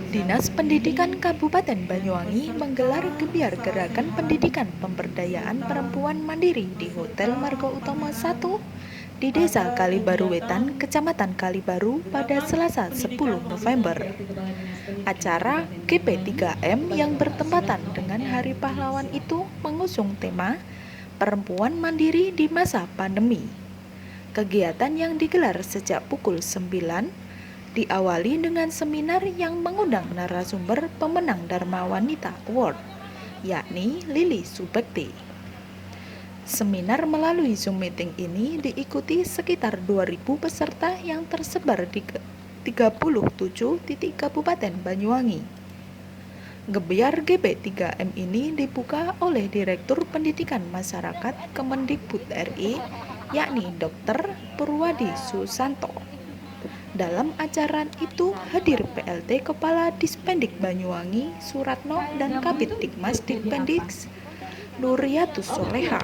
Dinas Pendidikan Kabupaten Banyuwangi menggelar gebiar gerakan pendidikan pemberdayaan perempuan mandiri di Hotel Margo Utama 1 di Desa Kalibaru Wetan, Kecamatan Kalibaru pada Selasa 10 November. Acara GP3M yang bertempatan dengan Hari Pahlawan itu mengusung tema Perempuan Mandiri di Masa Pandemi. Kegiatan yang digelar sejak pukul 9 diawali dengan seminar yang mengundang narasumber pemenang Dharma Wanita Award, yakni Lili Subekti. Seminar melalui Zoom meeting ini diikuti sekitar 2.000 peserta yang tersebar di 37 titik Kabupaten Banyuwangi. Gebiar GP3M ini dibuka oleh Direktur Pendidikan Masyarakat Kemendikbud RI, yakni Dr. Purwadi Susanto. Dalam acara itu hadir PLT Kepala Dispendik Banyuwangi Suratno dan Kabid Dikmas Dispendiks Nuriatus Soleha.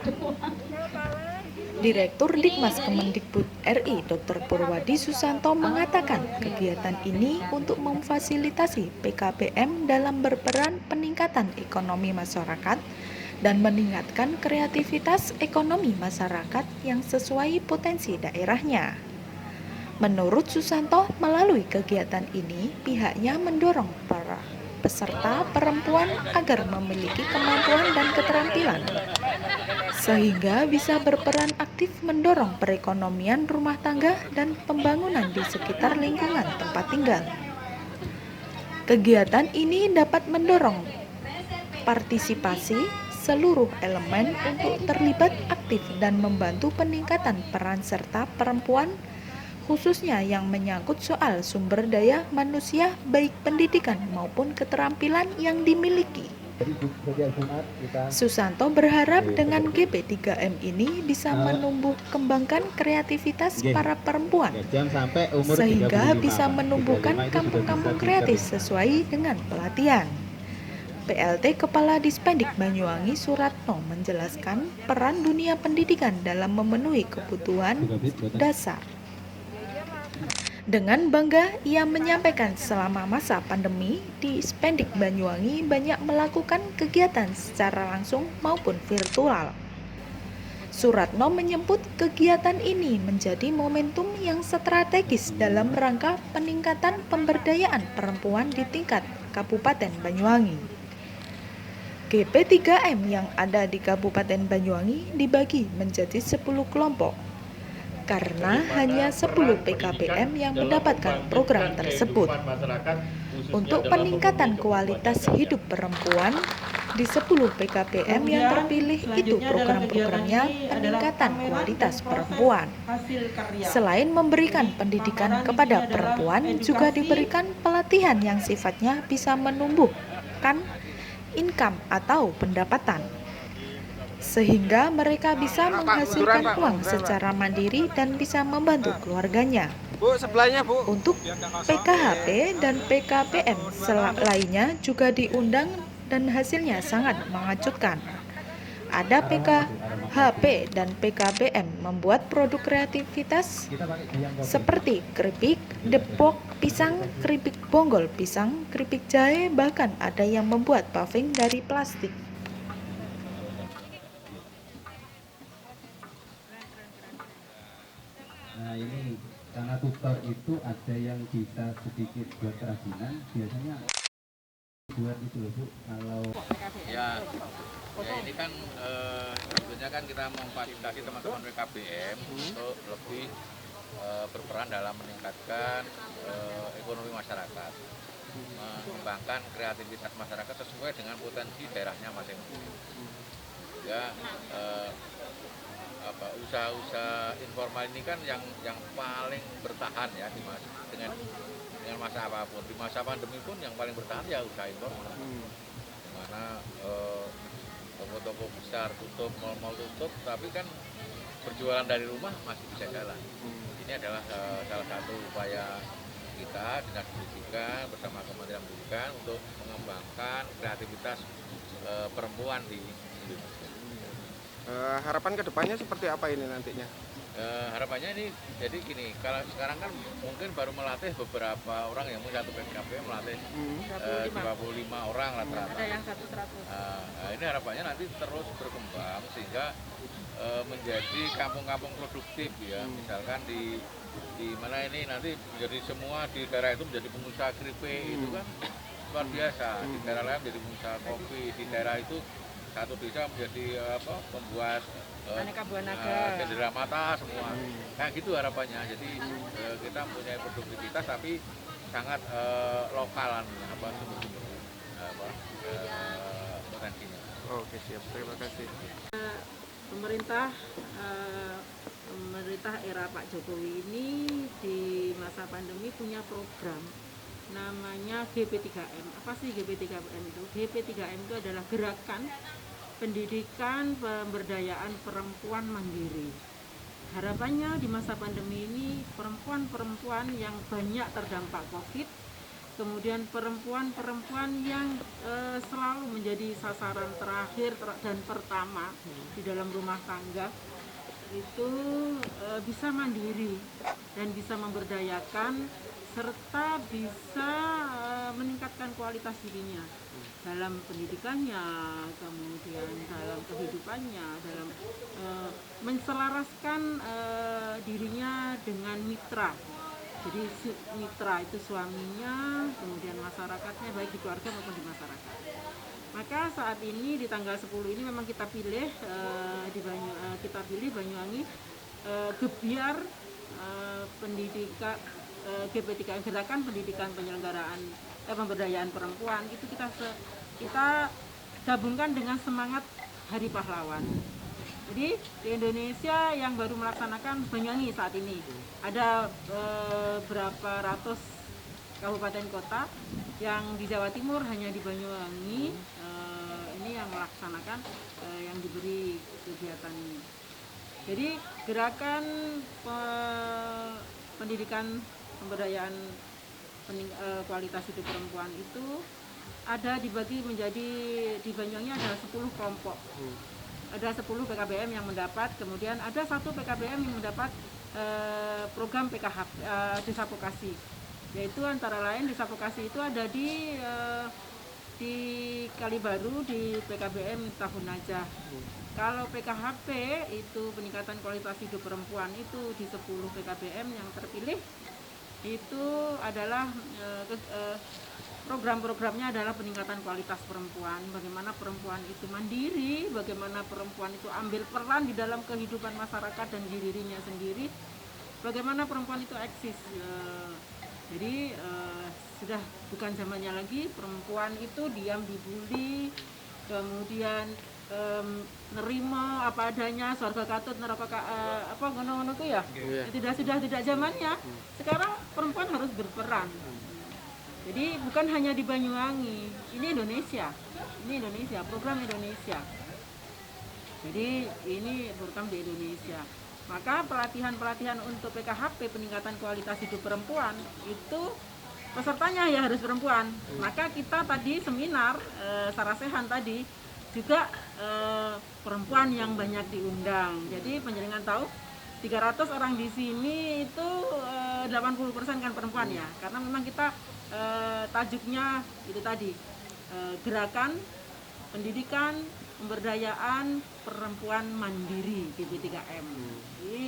Direktur Dikmas Kemendikbud RI Dr. Purwadi Susanto mengatakan kegiatan ini untuk memfasilitasi PKBM dalam berperan peningkatan ekonomi masyarakat dan meningkatkan kreativitas ekonomi masyarakat yang sesuai potensi daerahnya. Menurut Susanto, melalui kegiatan ini, pihaknya mendorong para peserta perempuan agar memiliki kemampuan dan keterampilan, sehingga bisa berperan aktif mendorong perekonomian rumah tangga dan pembangunan di sekitar lingkungan tempat tinggal. Kegiatan ini dapat mendorong partisipasi seluruh elemen untuk terlibat aktif dan membantu peningkatan peran serta perempuan, khususnya yang menyangkut soal sumber daya manusia baik pendidikan maupun keterampilan yang dimiliki. Susanto berharap dengan GP3M ini bisa menumbuh kembangkan kreativitas para perempuan, sehingga bisa menumbuhkan kampung-kampung kreatif sesuai dengan pelatihan. PLT Kepala Dispendik Banyuwangi Suratno menjelaskan peran dunia pendidikan dalam memenuhi kebutuhan dasar. Dengan bangga, ia menyampaikan selama masa pandemi, Dispendik Banyuwangi banyak melakukan kegiatan secara langsung maupun virtual. Suratno menyebut kegiatan ini menjadi momentum yang strategis dalam rangka peningkatan pemberdayaan perempuan di tingkat Kabupaten Banyuwangi. GP3M yang ada di Kabupaten Banyuwangi dibagi menjadi 10 kelompok. Karena hanya 10 PKBM yang mendapatkan program tersebut. Untuk peningkatan kualitas hidup perempuan, di 10 PKBM yang terpilih itu program-programnya peningkatan kualitas perempuan. Selain memberikan pendidikan kepada perempuan, juga diberikan pelatihan yang sifatnya bisa menumbuhkan income atau pendapatan, sehingga mereka bisa menghasilkan uang secara mandiri dan bisa membantu keluarganya. Untuk PKHP dan PKPM lainnya juga diundang dan hasilnya sangat mengejutkan. Ada PKHP dan PKBM membuat produk kreativitas seperti keripik, depok pisang, keripik bonggol pisang, keripik jahe, bahkan ada yang membuat paving dari plastik. Nah ini karena tutor itu ada yang bisa sedikit buat kerajinan, biasanya buat itu loh Bu, kalau ya ini kan sebetulnya kan kita memfasilitasi teman-teman PKBM untuk lebih berperan dalam meningkatkan ekonomi masyarakat, mengembangkan kreativitas masyarakat sesuai dengan potensi daerahnya masing-masing. Ya, usaha-usaha informal ini kan yang paling bertahan ya dengan masa apapun. Di masa pandemi pun yang paling bertahan ya usaha informal. Dimana toko-toko besar tutup, mal-mal tutup, tapi kan berjualan dari rumah masih bisa jalan. Ini adalah salah satu upaya kita Dinas Pendidikan bersama Kementerian Pendidikan untuk mengembangkan kreativitas perempuan di Indonesia. Harapan kedepannya seperti apa ini nantinya? Harapannya ini jadi gini, kalau sekarang kan mungkin baru melatih beberapa orang yang mungkin satu PKP melatih 55 orang rata-rata. Ada yang 100. Nah, ini harapannya nanti terus berkembang sehingga menjadi kampung-kampung produktif ya. Misalkan di mana ini nanti menjadi semua di daerah itu menjadi pengusaha keripik itu kan luar biasa. Di daerah lain menjadi pengusaha kopi, di daerah itu satu desa menjadi pembuat Aneka buah naga. cendera mata semua. Kayak gitu harapannya. Jadi kita mempunyai produktivitas tapi sangat lokalan sumber-sumber potensinya. Oke, siap. Terima kasih. Pemerintah era Pak Jokowi ini di masa pandemi punya program namanya GP3M. Apa sih GP3M itu? GP3M itu adalah gerakan pendidikan pemberdayaan perempuan mandiri. Harapannya di masa pandemi ini perempuan-perempuan yang banyak terdampak COVID, kemudian perempuan-perempuan yang selalu menjadi sasaran terakhir dan pertama di dalam rumah tangga itu bisa mandiri dan bisa memberdayakan serta bisa meningkatkan kualitas dirinya dalam pendidikannya, kemudian dalam kehidupannya, dalam menselaraskan dirinya dengan mitra. Jadi mitra itu suaminya, kemudian masyarakatnya, baik di keluarga maupun di masyarakat. Maka saat ini di tanggal 10 ini memang kita pilih Banyuwangi gebiar pendidikan GP3M, gerakan pendidikan penyelenggaraan pemberdayaan perempuan itu kita gabungkan dengan semangat Hari Pahlawan. Jadi di Indonesia yang baru melaksanakan Banyuwangi saat ini ada berapa ratus kabupaten kota, yang di Jawa Timur hanya di Banyuwangi ini yang melaksanakan yang diberi kegiatan ini. Jadi gerakan pendidikan pemberdayaan kualitas hidup perempuan itu ada dibagi menjadi, di Banyuwangi ada 10 kelompok. Ada 10 PKBM yang mendapat, kemudian ada 1 PKBM yang mendapat program PKH Desa Vokasi. Yaitu antara lain Desa Vokasi itu ada di Kalibaru di PKBM Tahun Najah. Kalau PKHP itu peningkatan kualitas hidup perempuan itu di 10 PKBM yang terpilih itu adalah program-programnya adalah peningkatan kualitas perempuan, bagaimana perempuan itu mandiri, bagaimana perempuan itu ambil peran di dalam kehidupan masyarakat dan dirinya sendiri, bagaimana perempuan itu eksis. Jadi sudah bukan zamannya lagi perempuan itu diam dibully, kemudian nerima apa adanya, surga katut neraka apa ngono-ngono itu ya. Sudah tidak zamannya. Sekarang perempuan harus berperan. Jadi bukan hanya di Banyuwangi, ini Indonesia. Ini Indonesia, program Indonesia. Jadi ini program di Indonesia. Maka pelatihan-pelatihan untuk PKHP peningkatan kualitas hidup perempuan itu pesertanya ya harus perempuan. Maka kita tadi seminar Sarasehan tadi juga perempuan yang banyak diundang. Jadi penjaringan tahu 300 orang di sini itu 80% kan perempuan ya. Karena memang kita tajuknya itu tadi gerakan pendidikan pemberdayaan perempuan mandiri GP3M. Jadi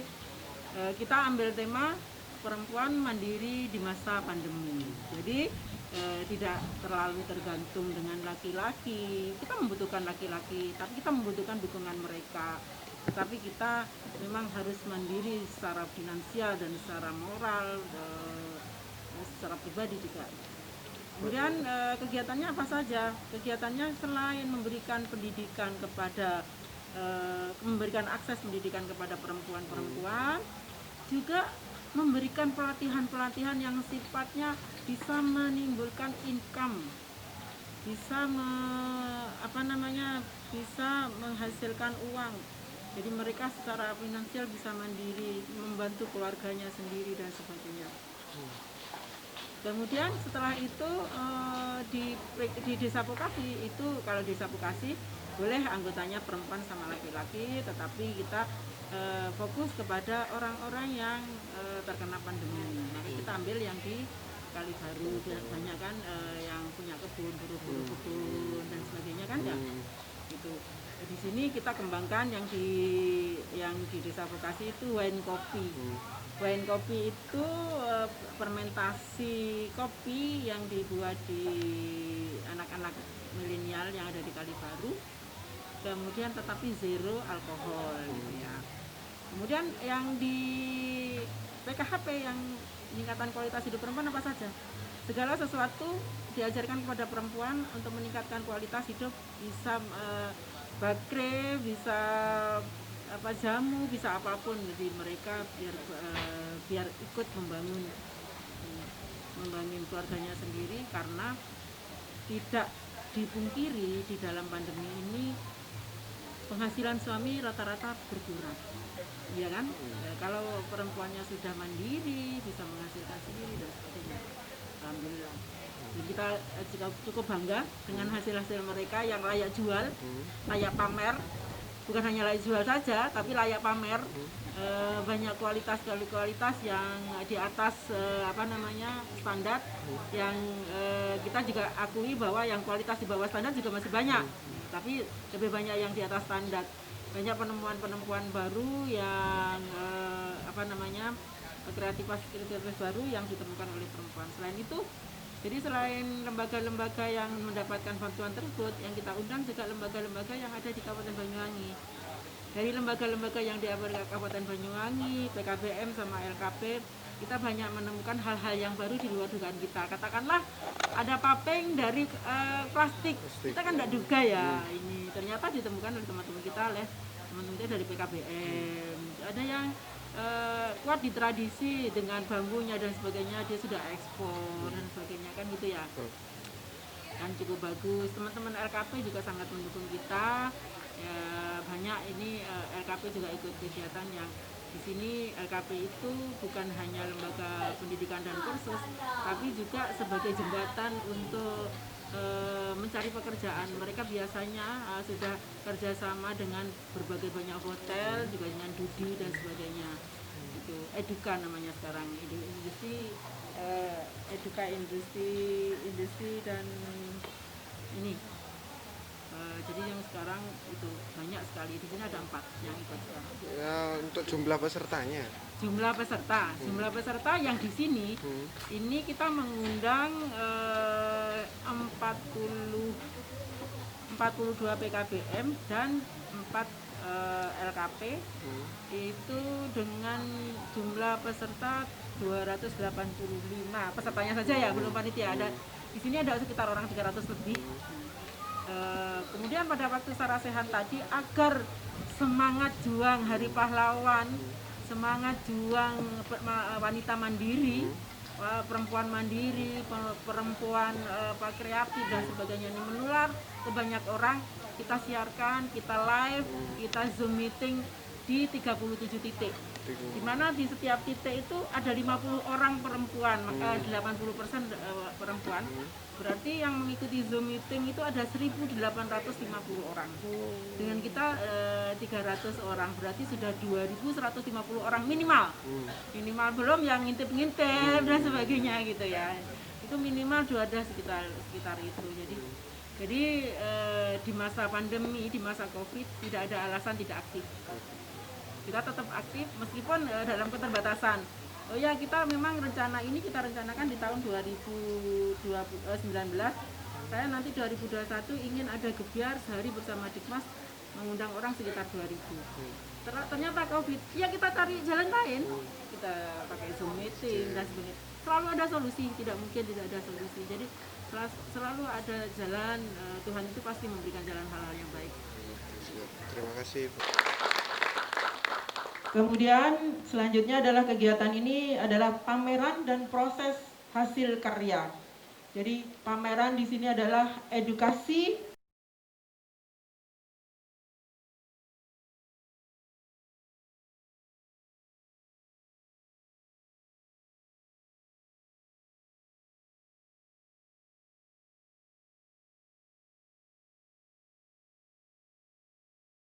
kita ambil tema perempuan mandiri di masa pandemi. Jadi tidak terlalu tergantung dengan laki-laki. Kita membutuhkan laki-laki, tapi kita membutuhkan dukungan mereka. Tetapi kita memang harus mandiri secara finansial dan secara moral, secara pribadi juga. Kemudian kegiatannya apa saja? Kegiatannya selain memberikan pendidikan kepada memberikan akses pendidikan kepada perempuan-perempuan, juga memberikan pelatihan-pelatihan yang sifatnya bisa menimbulkan income, bisa bisa menghasilkan uang. Jadi mereka secara finansial bisa mandiri, membantu keluarganya sendiri dan sebagainya. Kemudian setelah itu di Desa Vokasi itu, kalau Desa Vokasi boleh anggotanya perempuan sama laki-laki, tetapi kita fokus kepada orang-orang yang terkena pandemi. Maka kita ambil yang di Kali Baru, banyak kan yang punya kebun, buru-buru kebun dan sebagainya kan ya. Itu di sini kita kembangkan yang di Desa Vokasi itu wine kopi. Wine kopi itu fermentasi kopi yang dibuat di anak-anak milenial yang ada di Kali Baru, kemudian tetapi zero alkohol gitu ya. Kemudian yang di PKHP yang peningkatan kualitas hidup perempuan apa saja? Segala sesuatu diajarkan kepada perempuan untuk meningkatkan kualitas hidup, bisa bakre, bisa jamu, bisa apapun. Jadi mereka biar ikut membangun keluarganya sendiri, karena tidak dipungkiri di dalam pandemi ini penghasilan suami rata-rata berkurang, ya kan? Ya, kalau perempuannya sudah mandiri, bisa menghasilkan sendiri dan sebagainya, alhamdulillah. Jadi kita cukup bangga dengan hasil-hasil mereka yang layak jual, layak pamer. Bukan hanya layak jual saja, tapi layak pamer. Banyak kualitas yang di atas standar, yang kita juga akui bahwa yang kualitas di bawah standar juga masih banyak, tapi lebih banyak yang di atas standar. Banyak penemuan baru yang kreativitas baru yang ditemukan oleh perempuan. Selain itu, jadi selain lembaga-lembaga yang mendapatkan bantuan tersebut, yang kita undang juga lembaga-lembaga yang ada di Kabupaten Banyuwangi. Dari lembaga-lembaga yang di Kabupaten Banyuwangi, PKBM sama LKP, kita banyak menemukan hal-hal yang baru di luar dugaan kita. Katakanlah ada papeng dari plastik, kita kan tidak duga ya, ini ternyata ditemukan oleh teman-teman kita, dari PKBM. Ada yang kuat di tradisi dengan bambunya dan sebagainya, dia sudah ekspor dan sebagainya kan gitu ya. Kan cukup bagus. Teman-teman LKP juga sangat mendukung kita. Ya, banyak ini LKP juga ikut kegiatan yang di sini. LKP itu bukan hanya lembaga pendidikan dan kursus, tapi juga sebagai jembatan untuk mencari pekerjaan. Mereka biasanya sudah kerjasama dengan berbagai banyak hotel, juga dengan Dudi dan sebagainya. Itu Eduka namanya sekarang, industri Eduka industri dan ini. Jadi yang sekarang itu banyak sekali, di sini ada 4 yang ikut sekarang. Ya, untuk jumlah pesertanya? Jumlah peserta yang di sini, ini kita mengundang 42 PKBM dan 4 LKP, itu dengan jumlah peserta 285 pesertanya saja ya, belum panitia. Ada di sini ada sekitar orang 300 lebih. Kemudian pada waktu sarasehan tadi, agar semangat juang Hari Pahlawan, semangat juang wanita mandiri, perempuan mandiri, perempuan kreatif dan sebagainya ini menular ke banyak orang, kita siarkan, kita live, kita Zoom meeting di 37 titik. Di mana di setiap titik itu ada 50 orang perempuan, maka 80% perempuan. Berarti yang mengikuti Zoom meeting itu ada 1.850 orang. Dengan kita 300 orang, berarti sudah 2.150 orang minimal. Minimal, belum yang ngintip-ngintip dan sebagainya gitu ya. Itu minimal sudah ada sekitar itu. Jadi di masa pandemi, di masa Covid, tidak ada alasan tidak aktif. Kita tetap aktif meskipun dalam keterbatasan. Oh ya, kita memang kita rencanakan di tahun 2019. Saya nanti 2021 ingin ada gebyar sehari bersama Dikmas, mengundang orang sekitar 2.000. Ternyata Covid, ya kita cari jalan lain. Kita pakai Zoom meeting dan sebagainya. Selalu ada solusi, tidak mungkin tidak ada solusi. Jadi selalu ada jalan, Tuhan itu pasti memberikan jalan hal-hal yang baik. Terima kasih. Kemudian selanjutnya adalah kegiatan ini adalah pameran dan proses hasil karya. Jadi pameran di sini adalah edukasi